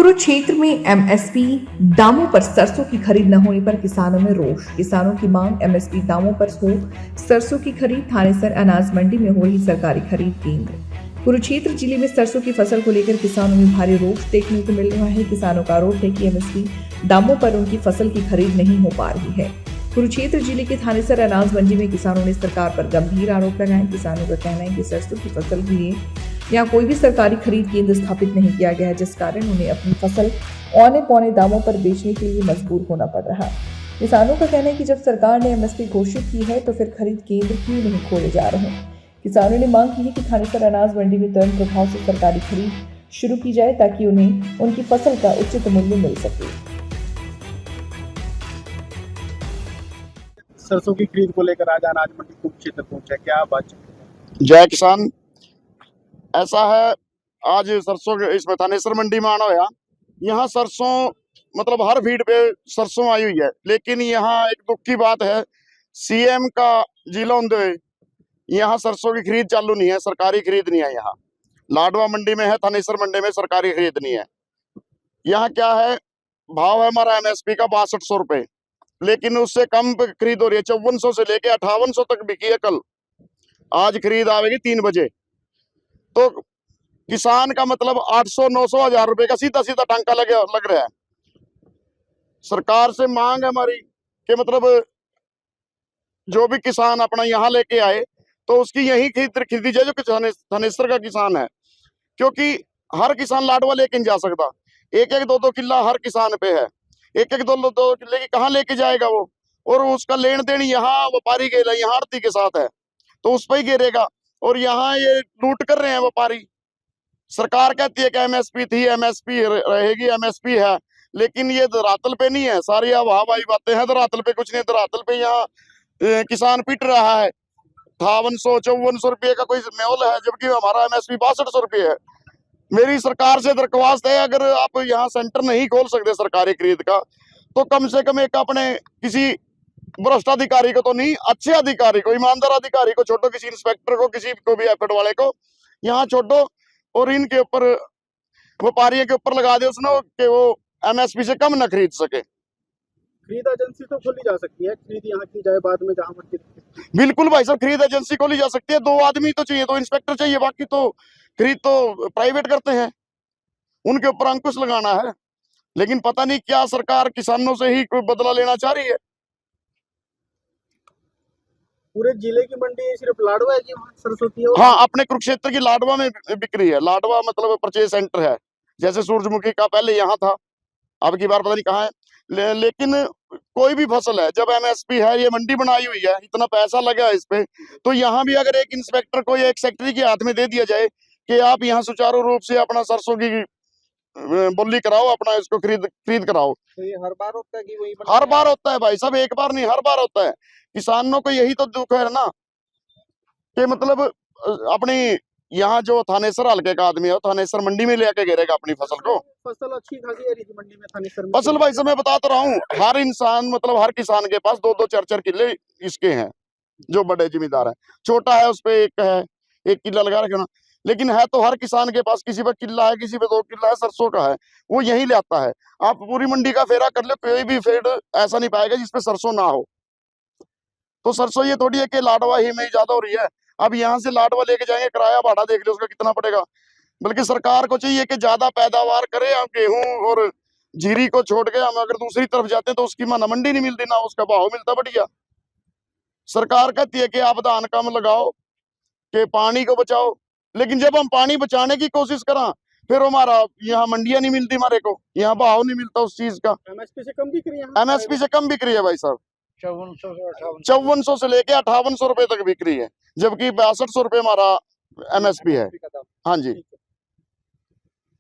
कुरुक्षेत्र में एमएसपी दामों पर सरसों की खरीद न होने पर किसानों में रोष। किसानों की मांग एमएसपी दामों पर हो सरसों की खरीद। थानेसर अनाज मंडी में हो रही सरकारी खरीद केंद्र। कुरुक्षेत्र जिले में सरसों की फसल को लेकर किसानों में भारी रोष देखने को मिल रहा है। किसानों का आरोप है कि एमएसपी दामों पर उनकी फसल की खरीद नहीं हो पा रही है। कुरुक्षेत्र जिले के थानेसर अनाज मंडी में किसानों ने सरकार पर गंभीर आरोप लगाए। किसानों का कहना है कि सरसों की फसल के लिए यहाँ कोई भी सरकारी खरीद केंद्र स्थापित नहीं किया गया है, जिस कारण उन्हें अपनी फसल औने पौने दामों पर बेचने के लिए मजबूर होना पड़ रहा है। किसानों का कहना है कि जब सरकार ने एमएसपी घोषित की है तो फिर खरीद केंद्र क्यों नहीं खोले जा रहे हैं। किसानों ने मांग की है कि थानेसर अनाज मंडी में तुरंत प्रभाव से सरकारी खरीद शुरू की जाए ताकि उन्हें उनकी फसल का उचित मूल्य मिल सके। सरसों की खरीद को लेकर आज अनाज मंडी कुरुक्षेत्र पहुंचा, क्या बात? जय किसान। ऐसा है, आज सरसों के इसमें थानेसर मंडी में आना होया। यहाँ सरसों मतलब हर फीड पे सरसों आई हुई है, लेकिन यहाँ एक दुख की बात है, सीएम का जिला होते हुए यहाँ सरसों की खरीद चालू नहीं है, सरकारी खरीद नहीं है। यहाँ लाडवा मंडी में है, थानेसर मंडी में सरकारी खरीद नहीं है। यहाँ क्या है, भाव है हमारा एमएसपी का 6200 रुपए, लेकिन उससे कम खरीद हो रही है। 5400 से लेके 5800 तक बिकी है कल। आज खरीद आवेगी 3 बजे। तो किसान का मतलब 800 900 हजार रुपए का सीधा सीधा टांका लग रहा है। सरकार से मांग है हमारी कि मतलब जो भी किसान अपना यहाँ लेके आए तो उसकी यही खरीदी जाए जो थानेसर का किसान है, क्योंकि हर किसान लाडवा लेके नहीं जा सकता। 1-1 2-2 किला हर किसान पे है। 1-1 2-2 किले की कहाँ लेके जाएगा वो, और उसका लेन देन यहाँ व्यापारी के यहाँ आड़ती के साथ है, तो उस पर ही गिरेगा। और यहाँ ये लूट कर रहे हैं व्यापारी। सरकार कहती है कि एमएसपी थी, एमएसपी रहेगी, एमएसपी है, लेकिन ये धरातल पे नहीं है। सारी हवाई बातें हैं, धरातल पे कुछ नहीं। धरातल पे यहाँ किसान पिट रहा है। 5800-5400 रुपये का कोई मोल है, जबकि हमारा एमएसपी 6200 रुपये है। मेरी सरकार से दरख्वास्त है, अगर आप यहाँ सेंटर नहीं खोल सकते सरकारी खरीद का, तो कम से कम एक अपने किसी भ्रष्ट अधिकारी को तो नहीं, अच्छे अधिकारी को, ईमानदार अधिकारी को छोड़ो, किसी इंस्पेक्टर को, किसी को भी एफएड वाले को यहाँ छोड़ो, और इनके ऊपर व्यापारियों के ऊपर लगा दे उसने कि वो एमएसपी से कम न खरीद सके। खरीद एजेंसी तो खोली जा सकती है, खरीद यहाँ की जाए बाद में जहाँ मंडी। बिल्कुल भाई साहब, खरीद एजेंसी खोली जा सकती है। 2 आदमी तो चाहिए, 2 इंस्पेक्टर चाहिए, बाकी तो खरीद तो प्राइवेट करते हैं, उनके ऊपर अंकुश लगाना है। लेकिन पता नहीं क्या सरकार किसानों से ही कोई बदला लेना चाह रही है। पूरे जिले की मंडी सिर्फ लाडवा है कि सरसों की? हाँ, अपने कुरुक्षेत्र की लाडवा में बिक्री है। लाडवा मतलब परचेज सेंटर है, जैसे सूरजमुखी का पहले यहाँ था, अब की बार पता नहीं कहाँ है। लेकिन कोई भी फसल है, जब एमएसपी है, ये मंडी बनाई हुई है, इतना पैसा लगा है इस पे, तो यहाँ भी अगर एक इंस्पेक्टर को या एक सेक्रेटरी के हाथ में दे दिया जाए कि आप यहाँ सुचारू रूप से अपना सरसों की बोली कराओ, अपना इसको खरीद कराओ। तो ये हर बार होता है कि वही? हर बार होता है भाई साहब, एक बार नहीं, हर बार होता है। किसानों को यही तो दुख है ना कि मतलब अपनी यहाँ जो थानेसर हल्के का आदमी है, थानेसर मंडी में लेके गिरेगा अपनी फसल को। फसल अच्छी खासी आ रही थी मंडी में थानेसर में। फसल भाई साहब मैं बता तो रहा हूँ, हर इंसान मतलब हर किसान के पास 2-2 4-4 किले इसके हैं, जो बड़े जिम्मेदार है। छोटा है उस पे 1 है, 1 किला लगा रखे ना, लेकिन है तो हर किसान के पास किसी पे किला है, किसी पे 2 किला है, सरसों का है, वो यही ले आता है। आप पूरी मंडी का फेरा कर ले, कोई भी फील्ड ऐसा नहीं पाएगा जिसपे सरसों ना हो। तो सरसों ये थोड़ी है कि लाडवा ही में ज्यादा हो रही है। अब यहाँ से लाडवा लेके जाएंगे, किराया भाड़ा देख लो उसका कितना पड़ेगा। बल्कि सरकार को चाहिए कि ज्यादा पैदावार करे। हम गेहूं और जीरी को छोड़ के हम अगर दूसरी तरफ जाते हैं तो उसकी ना मंडी नहीं मिलती, ना उसका भाव मिलता बढ़िया। सरकार कहती है कि आप धान कम लगाओ, कि पानी को बचाओ, लेकिन जब हम पानी बचाने की कोशिश करें फिर हमारा यहाँ मंडियां नहीं मिलती, हमारे को यहाँ भाव नहीं मिलता उस चीज का। एमएसपी से कम बिक्री है? एमएसपी से कम बिक्री है भाई साहब। 5400 से लेके 5800 रुपए तक बिक्री है, जबकि 6200 रुपए हमारा एमएसपी है। हाँ जी।